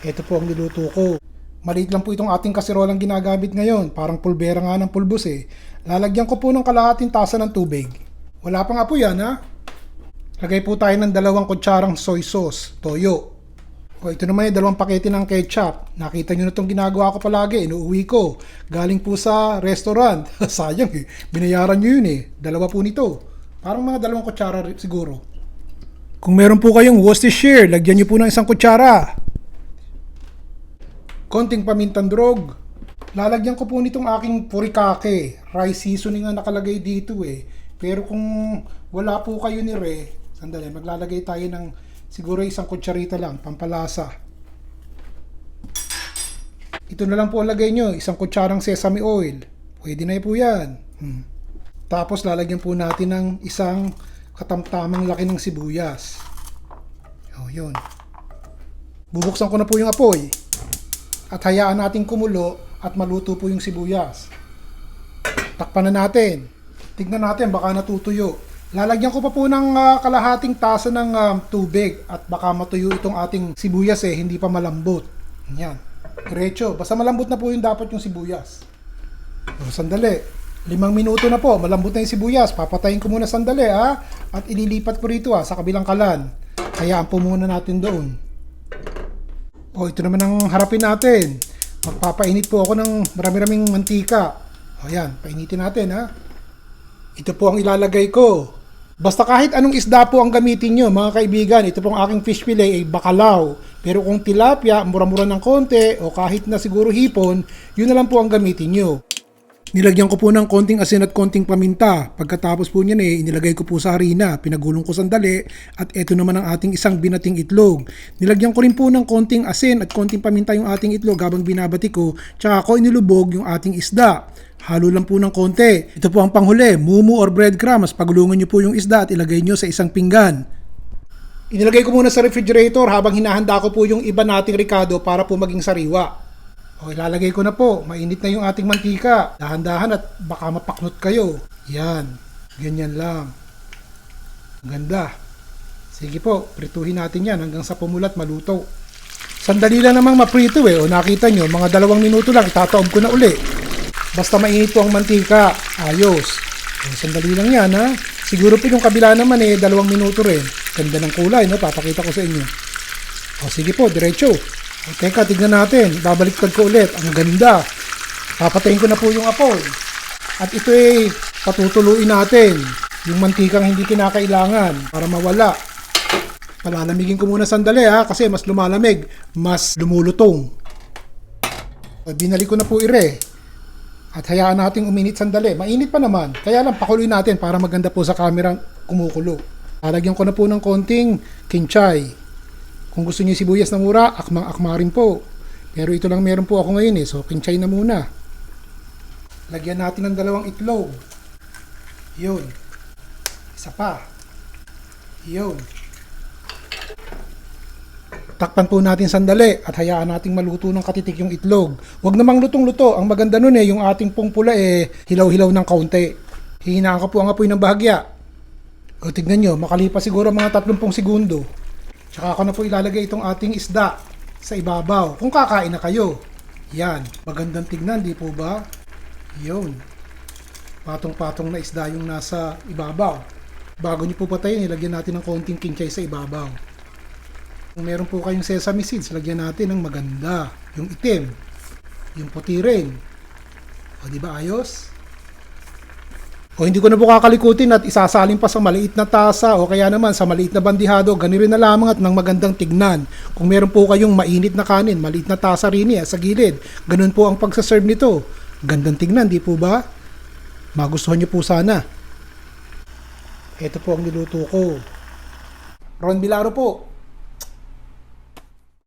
Ito po ang niluto ko. Maliit lang po itong ating kaserolang ginagamit ngayon. Parang pulbera nga ng pulbos eh. Lalagyan ko po ng kalahating tasa ng tubig. Wala pang apoy yan ha. Lagay po tayo ng 2 kutsarang soy sauce, toyo. O ito naman yung 2 pakete ng ketchup. Nakita nyo na itong ginagawa ko palagi. Inuuwi ko. Galing po sa restaurant. Sayang eh. Binayaran nyo yun eh. 2 po nito. Parang mga 2 kutsara siguro. Kung meron po kayong Worcestershire, lagyan nyo po ng 1 kutsara. Konting pamintang drog. Lalagyan ko po nitong aking furikake. Rice seasoning ang nakalagay dito eh. Pero kung wala po kayo ni Re, sandali, maglalagay tayo ng siguro 1 kutsarita lang, pampalasa. Ito na lang po ang lagay nyo, 1 kutsarang sesame oil. Pwede na po yan. Tapos lalagyan po natin ng 1 katamtamang laki ng sibuyas. O, yun. Bubuksan ko na po yung apoy. At hayaan natin kumulo at maluto po yung sibuyas. Takpan na natin. Tignan natin, baka natutuyo. Lalagyan ko pa po ng kalahating tasa ng tubig at baka matuyo itong ating sibuyas eh, hindi pa malambot. Yan. Diretso. Basta malambot na po yung dapat yung sibuyas. O, sandali. 5 minuto na po. Malambot na yung sibuyas. Papatayin ko muna sandali ha. At ililipat ko rito sa kabilang kalan. Hayaan po muna natin doon. O, ito naman ang harapin natin. Magpapainit po ako ng marami-raming mantika. O, yan. Painitin natin ha. Ito po ang ilalagay ko. Basta kahit anong isda po ang gamitin nyo, mga kaibigan. Ito pong aking fish fillet ay bacalao. Pero kung tilapia, mura-mura ng konti, o kahit na siguro hipon, yun na lang po ang gamitin nyo. Nilagyan ko po ng konting asin at konting paminta. Pagkatapos po niyan inilagay ko po sa harina. Pinagulong ko sandali. At eto naman ang ating isang binating itlog. Nilagyan ko rin po ng konting asin at konting paminta yung ating itlog habang binabati ko. Tsaka ko inilubog yung ating isda. Halo lang po ng konti. Ito po ang panghuli, mumu or breadcrumbs. Pagulungan nyo po yung isda at ilagay nyo sa isang pinggan. Inilagay ko muna sa refrigerator habang hinahanda ko po yung iba nating ricado para po maging sariwa. O, ilalagay ko na po. Mainit na yung ating mantika. Dahan-dahan at baka mapaknot kayo. Yan. Ganyan lang. Ganda. Sige po, prituhin natin yan hanggang sa pumulat maluto. Sandali lang namang maprito O, nakita nyo, mga 2 minuto lang, itataob ko na uli. Basta mainit po ang mantika. Ayos. O, sandali lang yan ha. Siguro po yung kabila naman 2 minuto rin. Ganda ng kulay, no? Papakita ko sa inyo. O, sige po, diretso. O, teka, tignan natin. Babaliktad ko ulit. Ang ganda. Papatayin ko na po yung apoy. At ito patutuluin natin. Yung mantikang hindi kinakailangan para mawala. Palalamigin ko muna sandali ha. Kasi mas lumalamig, mas lumulutong. O, binalik ko na po At hayaan nating uminit sandali. Mainit pa naman. Kaya lang, pakuloy natin para maganda po sa kamerang kumukulo. Lalagyan ko na po ng konting kinchay. Kung gusto niyo sibuyas na mura, akmang-akma rin po. Pero ito lang meron po ako ngayon so kinchay na muna. Lagyan natin ng 2 itlog. Yun. Isa pa. Yun. Takpan po natin sandali at hayaan nating maluto ng katitik yung itlog. Huwag namang lutong-luto. Ang maganda nun yung ating pong pula hilaw-hilaw ng kaunti. Hihinaan ko po ang apoy ng bahagya. O tignan nyo, makalipas siguro mga 30 segundo. Tsaka ako na po ilalagay itong ating isda sa ibabaw. Kung kakain na kayo. Yan. Magandang tignan, di po ba? Yun. Patong-patong na isda yung nasa ibabaw. Bago nyo po patayin, ilagyan natin ng konting kinchay sa ibabaw. Kung meron po kayong sesame seeds, lagyan natin ng maganda. Yung itim. Yung puti rin. O, di ba ayos? O, hindi ko na po kakalikutin at isasalin pa sa maliit na tasa o kaya naman sa maliit na bandihado. Ganun rin na lamang at ng magandang tignan. Kung meron po kayong mainit na kanin, maliit na tasa rin sa gilid. Ganun po ang pagsaserve nito. Gandang tignan, di po ba? Magustuhan nyo po sana. Ito po ang niluto ko. Ron Bilaro po.